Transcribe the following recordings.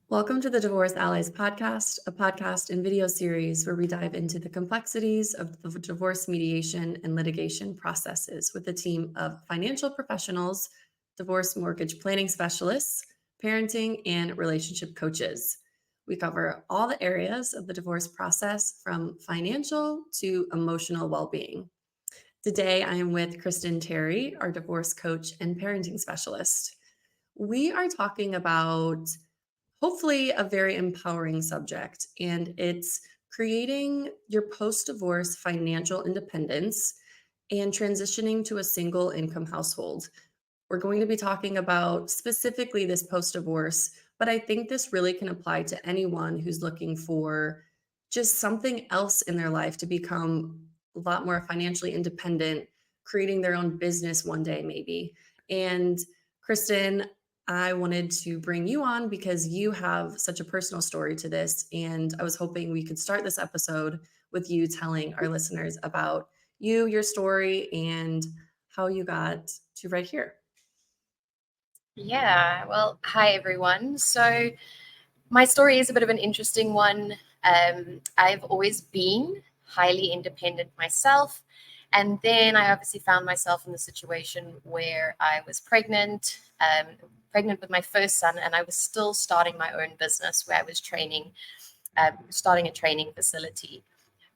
Welcome to the Divorce Allies podcast, a podcast and video series where we dive into the complexities of the divorce mediation and litigation processes with a team of financial professionals, divorce mortgage planning specialists, parenting, and relationship coaches. We cover all the areas of the divorce process from financial to emotional well-being. Today, I am with Cristin Terri, our divorce coach and parenting specialist. We are talking about hopefully a very empowering subject, and it's creating your post-divorce financial independence and transitioning to a single income household. We're going to be talking about specifically this post-divorce, but I think this really can apply to anyone who's looking for just something else in their life to become a lot more financially independent, creating their own business one day maybe. And Cristin, I wanted to bring you on because you have such a personal story to this. And I was hoping we could start this episode with you telling our listeners about you, your story, and how you got to right here. Yeah, well, hi everyone. So, my story is a bit of an interesting one. I've always been highly independent myself. And then I obviously found myself in the situation where I was pregnant with my first son, and I was still starting my own business where I was starting a training facility.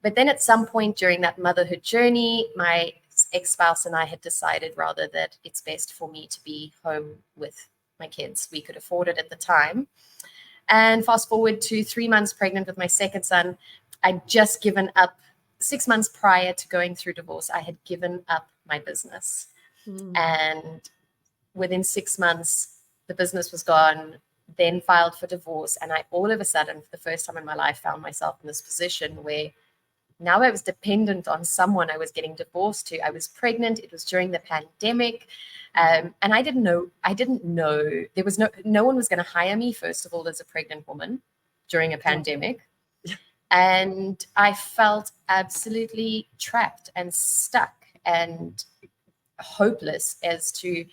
But then at some point during that motherhood journey, my ex-spouse and I had decided rather that it's best for me to be home with my kids. We could afford it at the time. And fast forward to 3 months pregnant with my second son, I'd just given up 6 months prior to going through divorce. I had given up my business. And within 6 months, the business was gone, then filed for divorce. And I all of a sudden, for the first time in my life, found myself in this position where now I was dependent on someone I was getting divorced to. I was pregnant. It was during the pandemic. And I didn't know there was no one was going to hire me, first of all, as a pregnant woman during a pandemic. And I felt absolutely trapped and stuck and hopeless as to,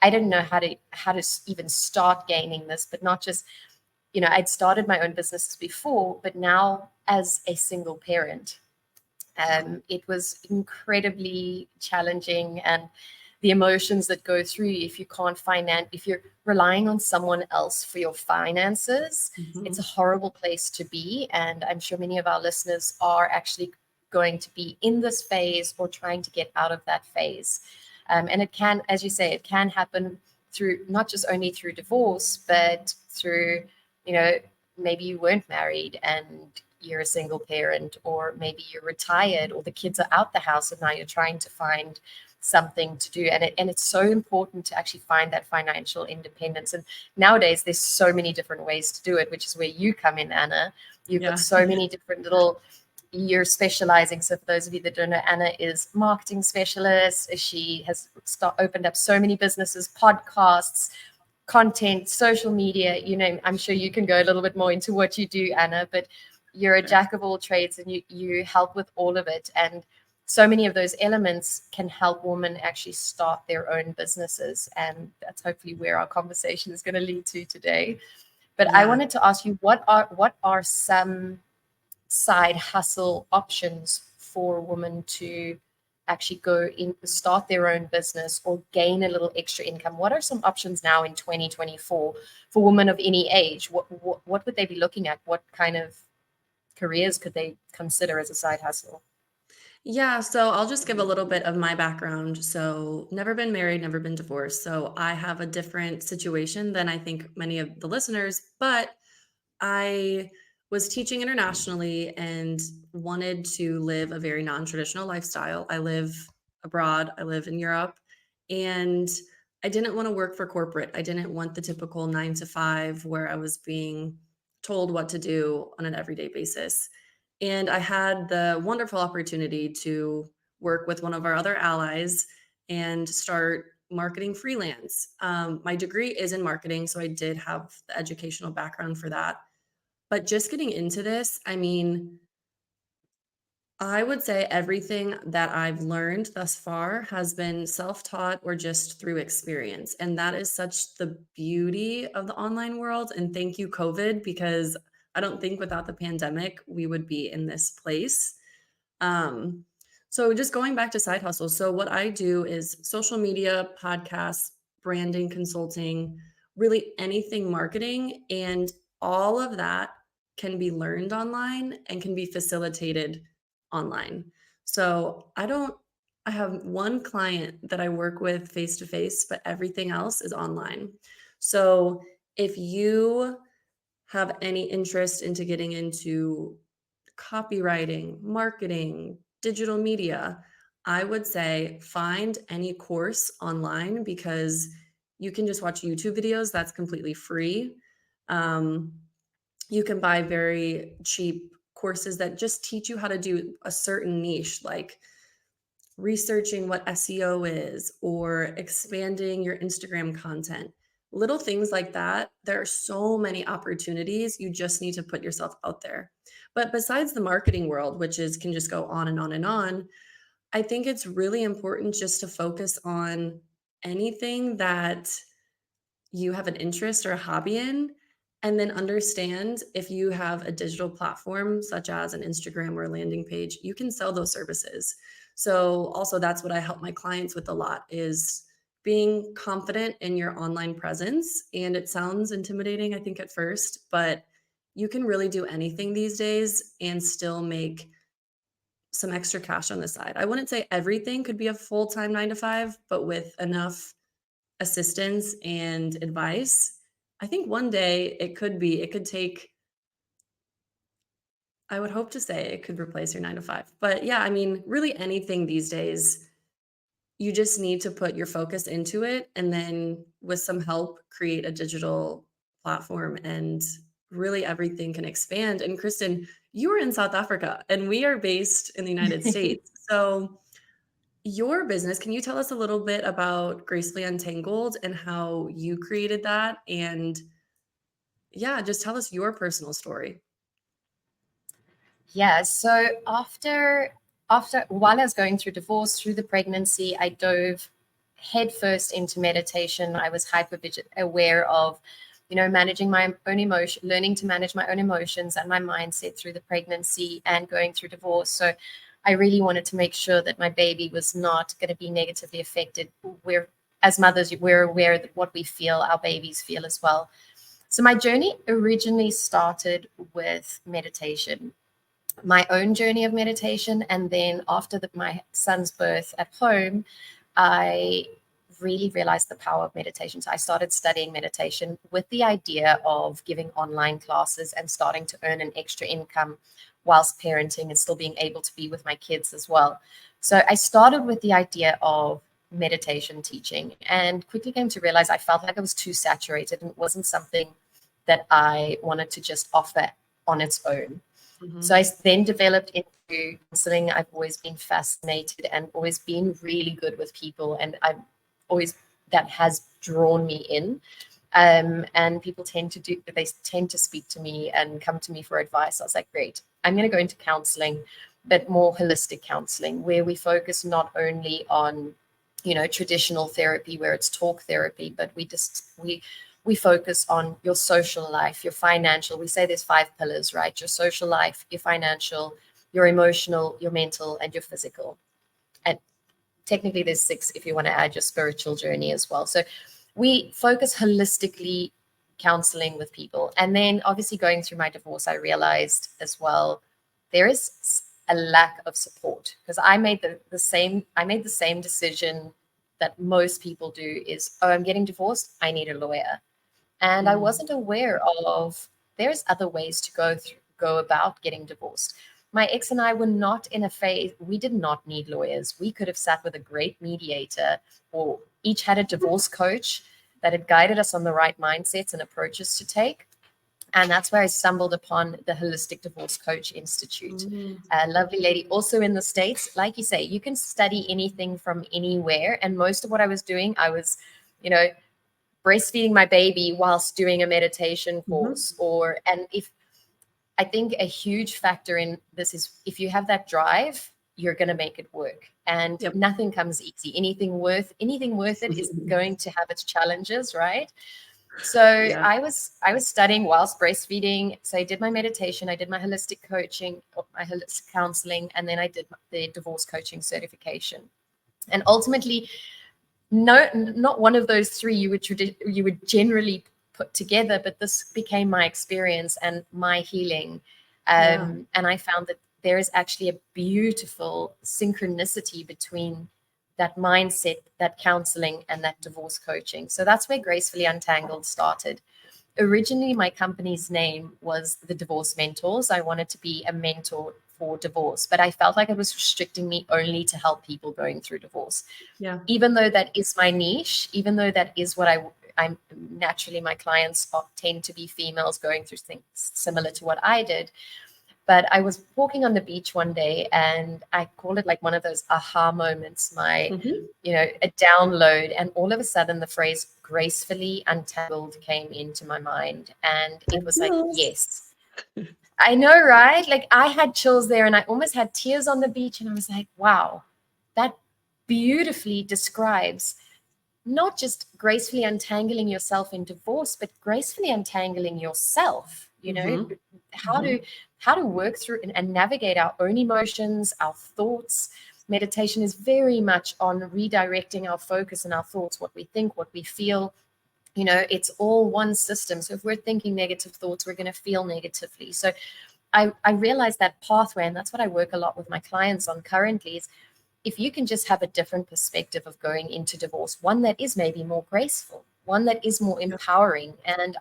I didn't know how to even start gaining this, but not just, I'd started my own businesses before, but now as a single parent. It was incredibly challenging, and the emotions that go through you if you're relying on someone else for your finances, it's a horrible place to be. And I'm sure many of our listeners are actually going to be in this phase or trying to get out of that phase. And it can, as you say, it can happen through not just only through divorce, but through, maybe you weren't married and you're a single parent, or maybe you're retired, or the kids are out the house and now you're trying to find something to do. And it's so important to actually find that financial independence. And nowadays there's so many different ways to do it, which is where you come in, Anna. You've got so many different you're specializing. So for those of you that don't know, Anna is marketing specialist. She has opened up so many businesses, podcasts, content, social media. I'm sure you can go a little bit more into what you do, Anna, but you're a jack of all trades, and you help with all of it. And so many of those elements can help women actually start their own businesses. And that's hopefully where our conversation is going to lead to today. But I wanted to ask you, what are some side hustle options for women to actually go in, start their own business or gain a little extra income? What are some options now in 2024 for women of any age? What would they be looking at? What kind of careers could they consider as a side hustle? Yeah, so I'll just give a little bit of my background. So, never been married, never been divorced. So, I have a different situation than I think many of the listeners, but I was teaching internationally and wanted to live a very non-traditional lifestyle. I live abroad, I live in Europe, and I didn't want to work for corporate. I didn't want the typical 9 to 5 where I was being told what to do on an everyday basis. And I had the wonderful opportunity to work with one of our other allies and start marketing freelance. My degree is in marketing, so I did have the educational background for that. But just getting into this, I mean, I would say everything that I've learned thus far has been self-taught or just through experience. And that is such the beauty of the online world. And thank you, COVID, because I don't think without the pandemic, we would be in this place. Um, so just going back to side hustles. So what I do is social media, podcasts, branding, consulting, really anything marketing, and all of that can be learned online and can be facilitated online. So I have one client that I work with face to face, but everything else is online. So if you have any interest into getting into copywriting, marketing, digital media, I would say find any course online because you can just watch YouTube videos. That's completely free. Um, you can buy very cheap courses that just teach you how to do a certain niche, like researching what SEO is or expanding your Instagram content. Little things like that. There are so many opportunities. You just need to put yourself out there. But besides the marketing world, which is can just go on and on and on, I think it's really important just to focus on anything that you have an interest or a hobby in, and then understand if you have a digital platform such as an Instagram or a landing page, you can sell those services. So also that's what I help my clients with a lot is being confident in your online presence. And it sounds intimidating, I think, at first, but you can really do anything these days and still make some extra cash on the side. I wouldn't say everything could be a full-time 9 to 5, but with enough assistance and advice, I think one day it could take, I would hope to say it could replace your 9 to 5. But yeah, I mean, really anything these days, you just need to put your focus into it and then with some help create a digital platform and really everything can expand. And Kristen, you are in South Africa and we are based in the United States. So your business, can you tell us a little bit about Gracefully Untangled and how you created that? And yeah, just tell us your personal story. Yeah, so after while I was going through divorce, through the pregnancy, I dove headfirst into meditation. I was hyper aware of, managing my own emotion, learning to manage my own emotions and my mindset through the pregnancy and going through divorce. So I really wanted to make sure that my baby was not going to be negatively affected. We're as mothers, we're aware that what we feel, our babies feel as well. So my journey originally started with meditation, my own journey of meditation. And then after my son's birth at home, I really realized the power of meditation. So I started studying meditation with the idea of giving online classes and starting to earn an extra income whilst parenting and still being able to be with my kids as well. So I started with the idea of meditation teaching and quickly came to realize I felt like I was too saturated and it wasn't something that I wanted to just offer on its own. So I Mhm. then developed into counseling. I've always been fascinated and always been really good with people. And I've always, that has drawn me in. And people they tend to speak to me and come to me for advice. I was like, great, I'm going to go into counseling, but more holistic counseling where we focus not only on, traditional therapy where it's talk therapy, but we focus on your social life, your financial. We say there's 5 pillars, right? Your social life, your financial, your emotional, your mental, and your physical. And technically there's 6 if you want to add your spiritual journey as well. So we focus holistically counseling with people. And then obviously going through my divorce, I realized as well there is a lack of support because I made the same decision that most people do is, oh, I'm getting divorced, I need a lawyer. And I Mm. wasn't aware of there's other ways to go about getting divorced. My ex and I were not in a phase, we did not need lawyers. We could have sat with a great mediator or each had a divorce coach that had guided us on the right mindsets and approaches to take. And that's where I stumbled upon the Holistic Divorce Coach Institute. Mm. A lovely lady, also in the States. Like you say, you can study anything from anywhere. And most of what I was doing, I was, you know, breastfeeding my baby whilst doing a meditation Mhm. course, and if I think a huge factor in this is if you have that drive, you're going to make it work. And Yep. nothing comes easy. Anything worth it is going to have its challenges, right? So Yeah. I was studying whilst breastfeeding. So I did my meditation, I did my holistic coaching, my holistic counseling, and then I did the divorce coaching certification. And ultimately, no, not one of those three you would generally put together, but this became my experience and my healing. Yeah. And I found that there is actually a beautiful synchronicity between that mindset, that counseling, and that divorce coaching. So that's where Gracefully Untangled started. Originally, my company's name was the Divorce Mentors. I wanted to be a mentor for divorce, but I felt like it was restricting me only to help people going through divorce. Yeah. Even though that is my niche, even though that is what I'm naturally, my clients tend to be females going through things similar to what I did. But I was walking on the beach one day and I call it like one of those aha moments, Mhm. a download. And all of a sudden the phrase gracefully untangled came into my mind. And it was like, Chills. yes, I know, right? Like I had chills there and I almost had tears on the beach. And I was like, wow, that beautifully describes not just gracefully untangling yourself in divorce, but gracefully untangling yourself, Mhm. how to Mhm. how to work through and navigate our own emotions, our thoughts. Meditation is very much on redirecting our focus and our thoughts, what we think, what we feel. It's all one system. So if we're thinking negative thoughts, we're going to feel negatively. So I realized that pathway, and that's what I work a lot with my clients on currently is if you can just have a different perspective of going into divorce, one that is maybe more graceful, one that is more Yep. empowering. And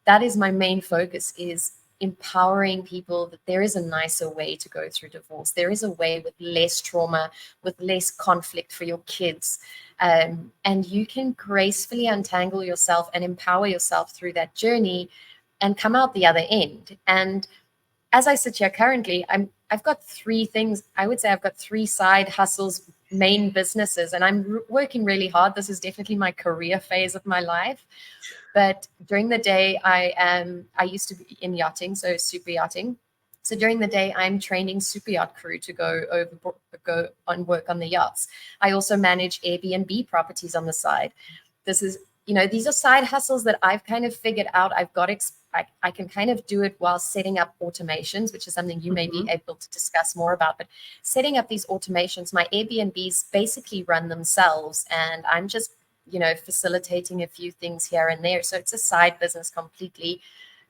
that is my main focus, is empowering people that there is a nicer way to go through divorce. There is a way with less trauma, with less conflict for your kids. And you can gracefully untangle yourself and empower yourself through that journey and come out the other end. And as I sit here currently, I've got three things. I would say I've got three side hustles, main businesses, and I'm working really hard. This is definitely my career phase of my life. But during the day, I used to be in yachting, so super yachting. So during the day, I'm training super yacht crew to go on work on the yachts. I also manage Airbnb properties on the side. This is, these are side hustles that I've kind of figured out. I can kind of do it while setting up automations, which is something you may be Mhm. able to discuss more about. But setting up these automations, my Airbnbs basically run themselves, and I'm just facilitating a few things here and there. So it's a side business completely.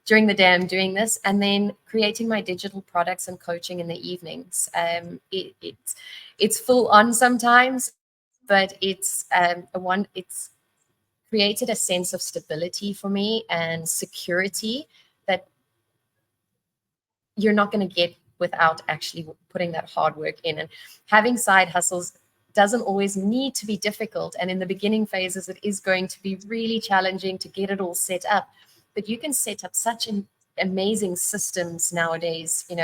During the day, I'm doing this, and then creating my digital products and coaching in the evenings. It's full on sometimes, but it's created a sense of stability for me and security that you're not going to get without actually putting that hard work in. And having side hustles doesn't always need to be difficult. And in the beginning phases, it is going to be really challenging to get it all set up. But you can set up such amazing systems nowadays. The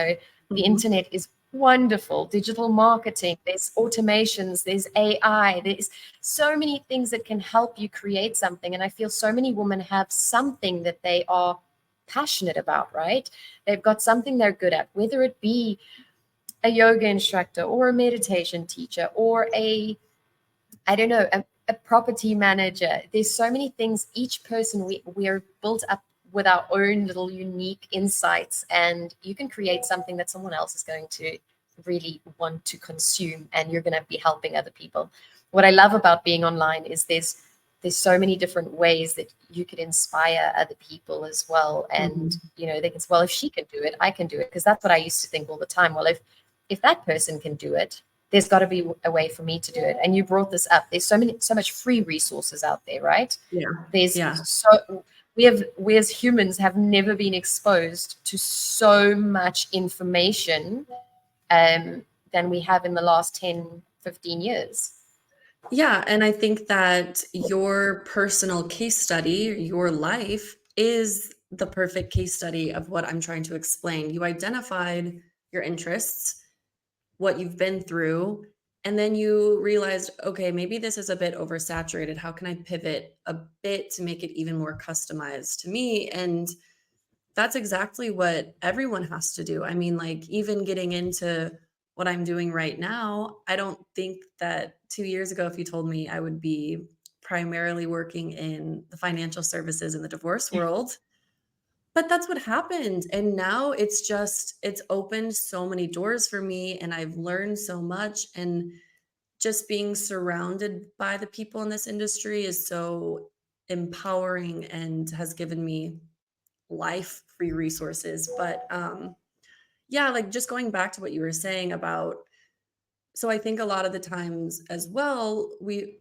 Mhm. internet is wonderful. Digital marketing, there's automations, there's AI, there's so many things that can help you create something. And I feel so many women have something that they are passionate about, right? They've got something they're good at, whether it be a yoga instructor or a meditation teacher or I don't know, a property manager. There's so many things. Each person, we are built up with our own little unique insights, and you can create something that someone else is going to really want to consume, and you're going to be helping other people. What I love about being online is there's so many different ways that you could inspire other people as well. And Mhm. they can say, well, if she can do it, I can do it. Because that's what I used to think all the time. Well, if that person can do it, there's got to be a way for me to do it. And you brought this up. There's so much free resources out there, right? Yeah. There's Yeah. so we as humans have never been exposed to so much information than we have in the last 10, 15 years. Yeah, and I think that your personal case study, your life is the perfect case study of what I'm trying to explain. You identified your interests, what you've been through, and then you realized, okay, maybe this is a bit oversaturated. How can I pivot a bit to make it even more customized to me? And that's exactly what everyone has to do. I mean, like, even getting into what I'm doing right now, I don't think that 2 years ago, if you told me I would be primarily working in the financial services in the divorce world, but that's what happened, and now it's opened so many doors for me, and I've learned so much, and just being surrounded by the people in this industry is so empowering and has given me life free resources. But yeah, like just going back to what you were saying about, so I think a lot of the times as well, we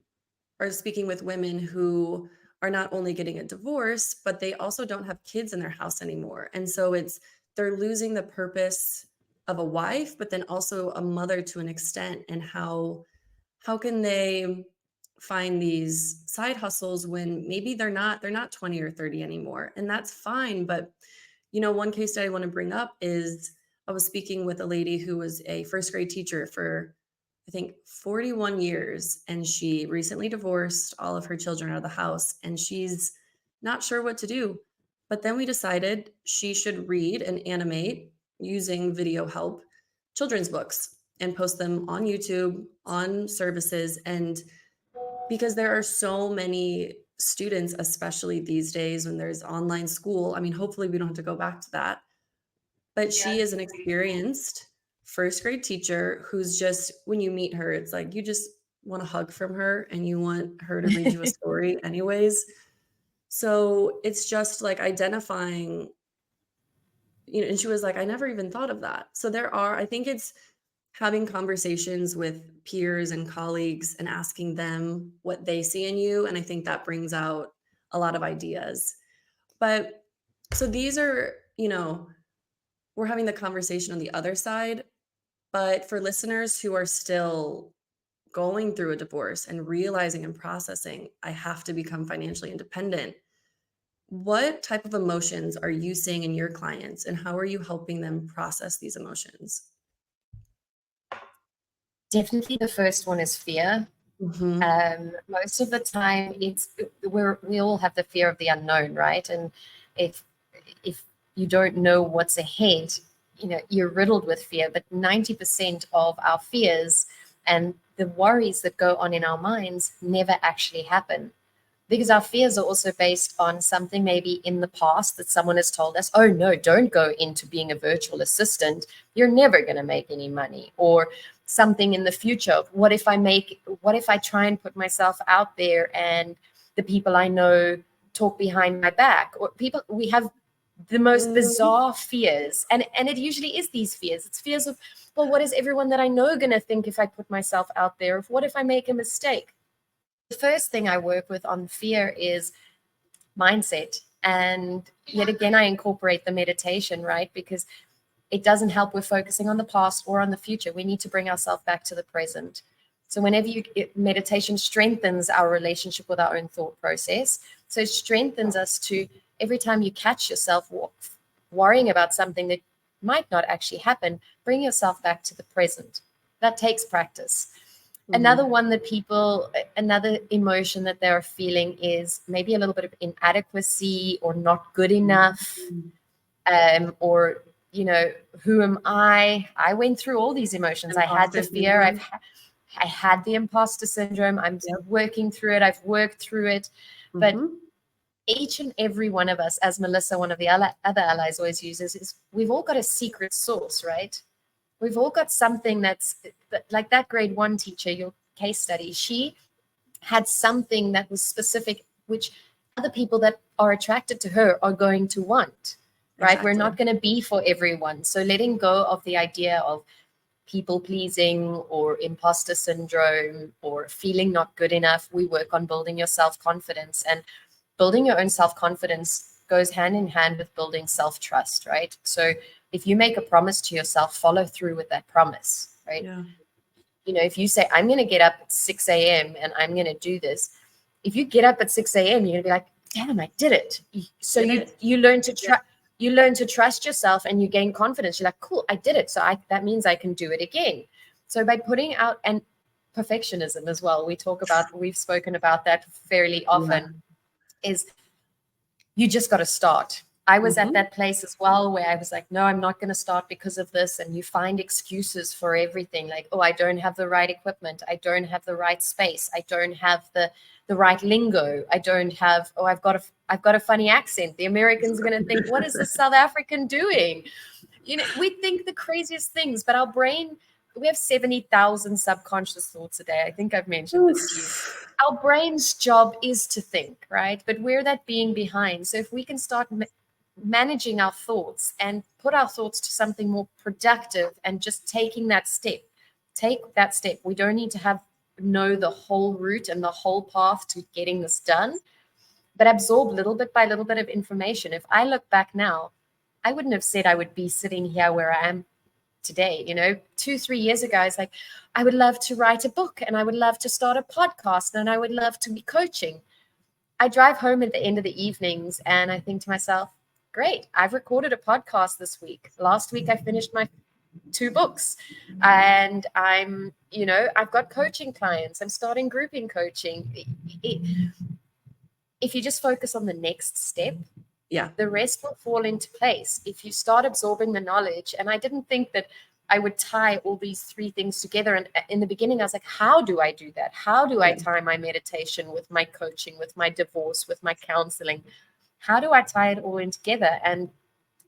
are speaking with women who are not only getting a divorce, but they also don't have kids in their house anymore. And so they're losing the purpose of a wife, but then also a mother to an extent. And how can they find these side hustles when maybe they're not 20 or 30 anymore? And that's fine. But one case that I want to bring up is I was speaking with a lady who was a first grade teacher for, I think, 41 years, and she recently divorced all of her children out of the house, and she's not sure what to do. But then we decided she should read and animate using video help children's books and post them on YouTube, on services. And because there are so many students, especially these days when there's online school, I mean, hopefully we don't have to go back to that. But she is an experienced first grade teacher who's just, when you meet her, it's like you just want a hug from her and you want her to read you a story anyways. So it's just like identifying, and she was like, I never even thought of that. So I think it's having conversations with peers and colleagues and asking them what they see in you. And I think that brings out a lot of ideas. But so these are, we're having the conversation on the other side. But for listeners who are still going through a divorce and realizing and processing, I have to become financially independent. What type of emotions are you seeing in your clients, and how are you helping them process these emotions? Definitely the first one is fear. Most of the time we all have the fear of the unknown, right? And if you don't know what's ahead, you're riddled with fear. But 90% of our fears and the worries that go on in our minds never actually happen, because our fears are also based on something maybe in the past that someone has told us, oh no, don't go into being a virtual assistant, you're never going to make any money. Or something in the future of what if I try and put myself out there and the people I know talk behind my back. Or we have the most bizarre fears, and it usually is these fears. It's fears of, well, what is everyone that I know going to think if I put myself out there? What if I make a mistake? The first thing I work with on fear is mindset. And yet again, I incorporate the meditation, right? Because it doesn't help with focusing on the past or on the future. We need to bring ourselves back to the present. So meditation strengthens our relationship with our own thought process. So it strengthens us to, every time you catch yourself worrying about something that might not actually happen, bring yourself back to the present. That takes practice. Another emotion that they're feeling is maybe a little bit of inadequacy or not good enough, or, who am I? I went through all these emotions. I had the fear. I had the imposter syndrome. I'm working through it. I've worked through it. But each and every one of us, as Melissa, one of the other allies, always uses, is we've all got a secret source, right? We've all got something that's like that grade 1 teacher, your case study. She had something that was specific, which other people that are attracted to her are going to want, right? Exactly. We're not going to be for everyone. So letting go of the idea of people pleasing or imposter syndrome or feeling not good enough. We work on building your self-confidence, and building your own self-confidence goes hand in hand with building self-trust, right? So if you make a promise to yourself, follow through with that promise, right? Yeah. If you say, I'm going to get up at 6 a.m. and I'm going to do this, if you get up at 6 a.m., you're going to be like, damn, I did it. So you learn to trust. You learn to trust yourself and you gain confidence. You're like, cool, I did it. So that means I can do it again. So by putting out, and perfectionism as well, we've spoken about that fairly often, is you just got to start. I was at Mhm. that place as well where I was like, no, I'm not going to start because of this. And you find excuses for everything. Like, oh, I don't have the right equipment. I don't have the right space. I don't have the right lingo. I don't have, oh, I've got a funny accent. The Americans are going to think, what is this South African doing? We think the craziest things, but our brain, we have 70,000 subconscious thoughts a day. I think I've mentioned this to you. Oof. Our brain's job is to think, right? But we're that being behind. So if we can start managing our thoughts and put our thoughts to something more productive and just taking that step, take that step. We don't need to know the whole route and the whole path to getting this done, but absorb little bit by little bit of information. If I look back now, I wouldn't have said I would be sitting here where I am today. 2-3 years ago, I was like, I would love to write a book and I would love to start a podcast and I would love to be coaching. I drive home at the end of the evenings and I think to myself, great, I've recorded a podcast this week. Last week, I finished my 2 books and I've got coaching clients. I'm starting grouping coaching. If you just focus on the next step, Yeah. the rest will fall into place if you start absorbing the knowledge. And I didn't think that I would tie all these 3 things together. And in the beginning, I was like, how do I do that? How do I Yeah. tie my meditation with my coaching, with my divorce, with my counseling? How do I tie it all in together? And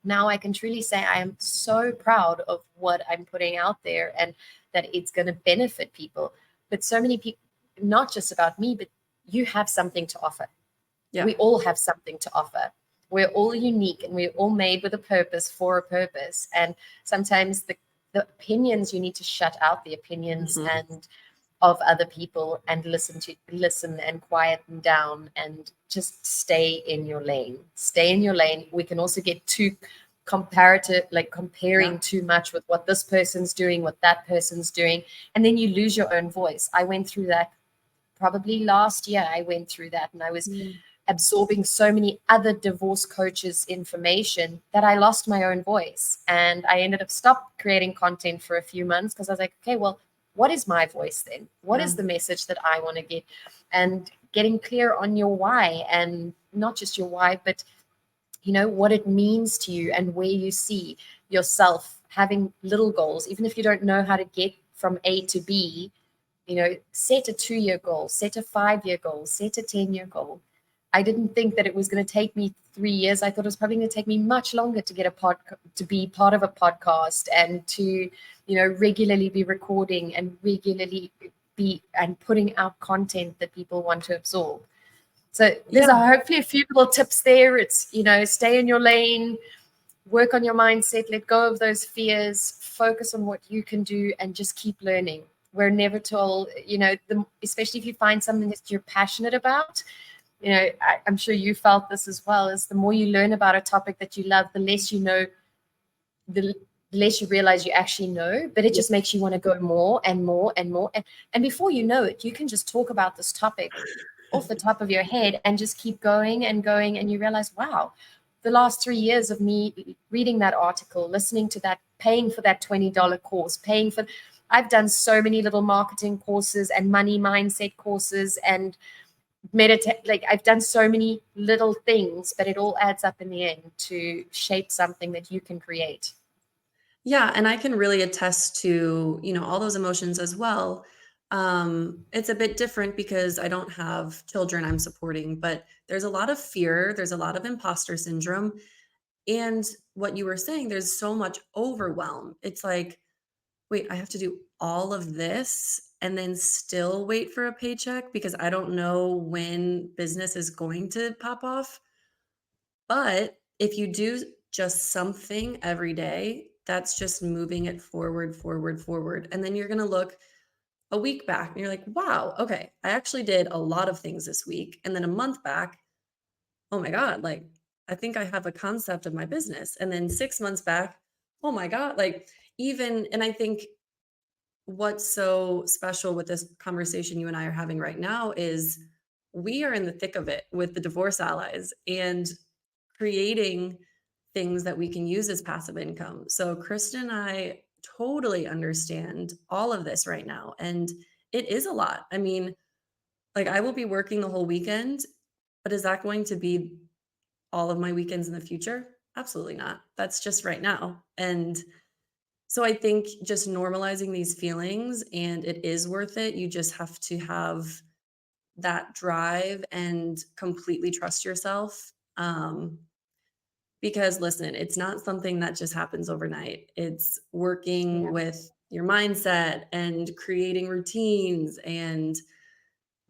now I can truly say I am so proud of what I'm putting out there and that it's going to benefit people. But so many people, not just about me, but you have something to offer. Yeah. We all have something to offer. We're all unique and we're all made with a purpose for a purpose. And sometimes the opinions, you need to shut out the opinions Mhm. and of other people and listen and quiet them down and just stay in your lane. Stay in your lane. We can also get too comparative, like comparing Yeah. too much with what this person's doing, what that person's doing, and then you lose your own voice. I went through that probably last year. I went through that and I was absorbing so many other divorce coaches' information that I lost my own voice. And I ended up stopped creating content for a few months because I was like, okay, well, what is my voice then? What Yeah. is the message that I want to get? And getting clear on your why, and not just your why, but what it means to you and where you see yourself having little goals, even if you don't know how to get from A to B. Set a 2-year goal, set a 5-year goal, set a 10-year goal. I didn't think that it was going to take me 3 years. I thought it was probably going to take me much longer to get to be part of a podcast and to, regularly be recording and regularly be and putting out content that people want to absorb. So there's Yeah. hopefully a few little tips there. It's, stay in your lane, work on your mindset, let go of those fears, focus on what you can do, and just keep learning. We're never told, especially if you find something that you're passionate about. I'm sure you felt this as well, is the more you learn about a topic that you love, the less you know, the less you realize you actually know, but it just makes you want to go more and more and more. And before you know it, you can just talk about this topic off the top of your head and just keep going and going. And you realize, wow, the last 3 years of me reading that article, listening to that, paying for that $20 course, I've done so many little marketing courses and money mindset courses and meditate. Like I've done so many little things, but it all adds up in the end to shape something that you can create. Yeah, and I can really attest to, all those emotions as well. It's a bit different because I don't have children I'm supporting, but there's a lot of fear, there's a lot of imposter syndrome. And what you were saying, there's so much overwhelm. It's like, wait, I have to do all of this and then still wait for a paycheck because I don't know when business is going to pop off. But if you do just something every day, that's just moving it forward, forward, forward. And then you're going to look a week back and you're like, wow, okay, I actually did a lot of things this week. And then a month back, oh my God, like I think I have a concept of my business. And then 6 months back, oh my God, and I think what's so special with this conversation you and I are having right now is we are in the thick of it with the divorce allies and creating things that we can use as passive income. So Kristen and I totally understand all of this right now. And it is a lot. I mean, like I will be working the whole weekend, but is that going to be all of my weekends in the future? Absolutely not. That's just right now. And so I think just normalizing these feelings, and it is worth it. You just have to have that drive and completely trust yourself. Because listen, it's not something that just happens overnight. It's working Yeah. with your mindset and creating routines and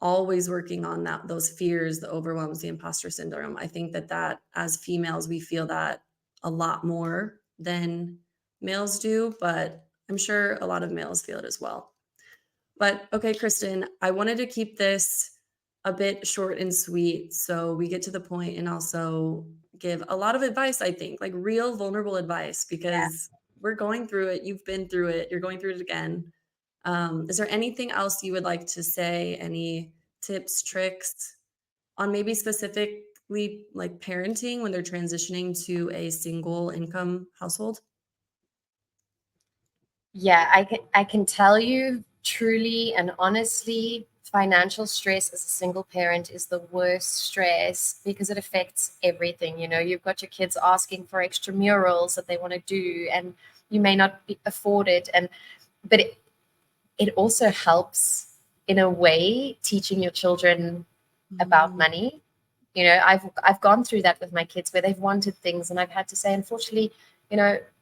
always working on those fears, the overwhelms, the imposter syndrome. I think that as females, we feel that a lot more than males do, but I'm sure a lot of males feel it as well. But okay, Cristin, I wanted to keep this a bit short and sweet so we get to the point and also give a lot of advice, I think, like real vulnerable advice, Yeah. because we're going through it. You've been through it. You're going through it again. Is there anything else you would like to say? Any tips, tricks on maybe specifically like parenting when they're transitioning to a single income household? Yeah, I can tell you truly and honestly, financial stress as a single parent is the worst stress because it affects everything. You've got your kids asking for extra murals that they want to do, and you may not afford it. But it also helps in a way teaching your children about Mm, money. I've gone through that with my kids where they've wanted things and I've had to say, unfortunately,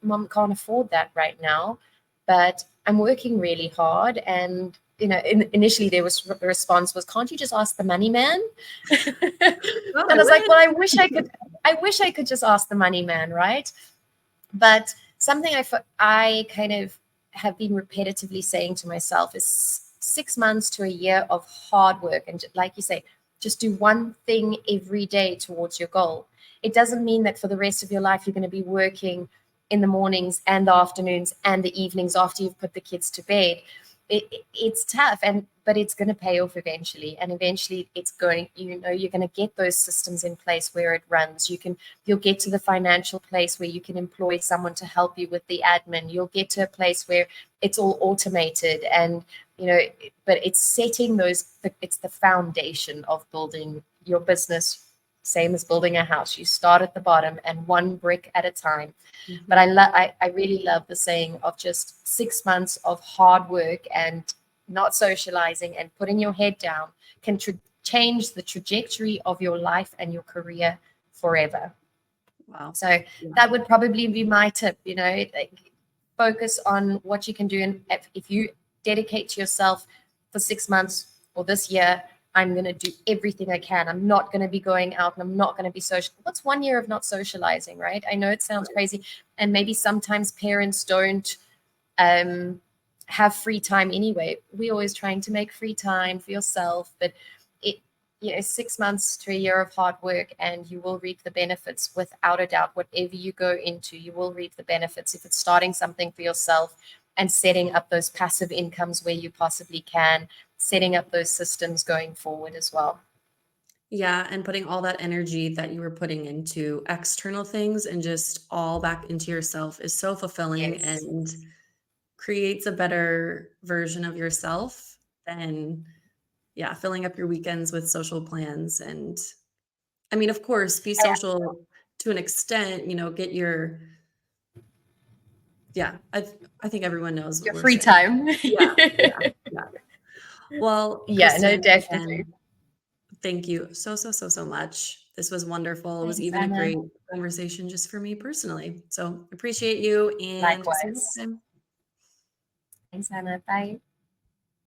mom can't afford that right now, but I'm working really hard. And initially there was the response was, can't you just ask the money man? And well, I I was like, well, would. I wish I could just ask the money man, right? But something I kind of have been repetitively saying to myself is 6 months to a year of hard work. And like you say, just do one thing every day towards your goal. It doesn't mean that for the rest of your life, you're going to be working in the mornings and the afternoons and the evenings after you've put the kids to bed. It's tough, but it's going to pay off eventually. And eventually it's going, you're going to get those systems in place where it runs. You'll get to the financial place where you can employ someone to help you with the admin. You'll get to a place where it's all automated, and but it's setting it's the foundation of building your business. Same as building a house, you start at the bottom and one brick at a time. But Mhm. I really love the saying of just 6 months of hard work and not socializing and putting your head down can change the trajectory of your life and your career forever. Wow. So Yeah. that would probably be my tip. Like, focus on what you can do. And if you dedicate to yourself for 6 months or this year, I'm going to do everything I can. I'm not going to be going out and I'm not going to be social. What's 1 year of not socializing, right? I know it sounds crazy. And maybe sometimes parents don't um, have free time anyway. We're always trying to make free time for yourself, but it, 6 months to a year of hard work, and you will reap the benefits without a doubt. Whatever you go into, you will reap the benefits. If it's starting something for yourself and setting up those passive incomes where you possibly can, setting up those systems going forward as well. Yeah, and putting all that energy that you were putting into external things and just all back into yourself is so fulfilling Yes. and creates a better version of yourself than, yeah, filling up your weekends with social plans. And I mean, of course, be I- social to an extent, get your, yeah, I think everyone knows what Your we're free saying. time. Yeah, yeah, yeah. Well, Yeah, no, Cristin, definitely. again, thank you so, so, so, so much. This was wonderful. It was Thanks, even a Anna. great conversation just for me personally. So appreciate you and see you next Likewise. time. Thanks, Anna. Bye.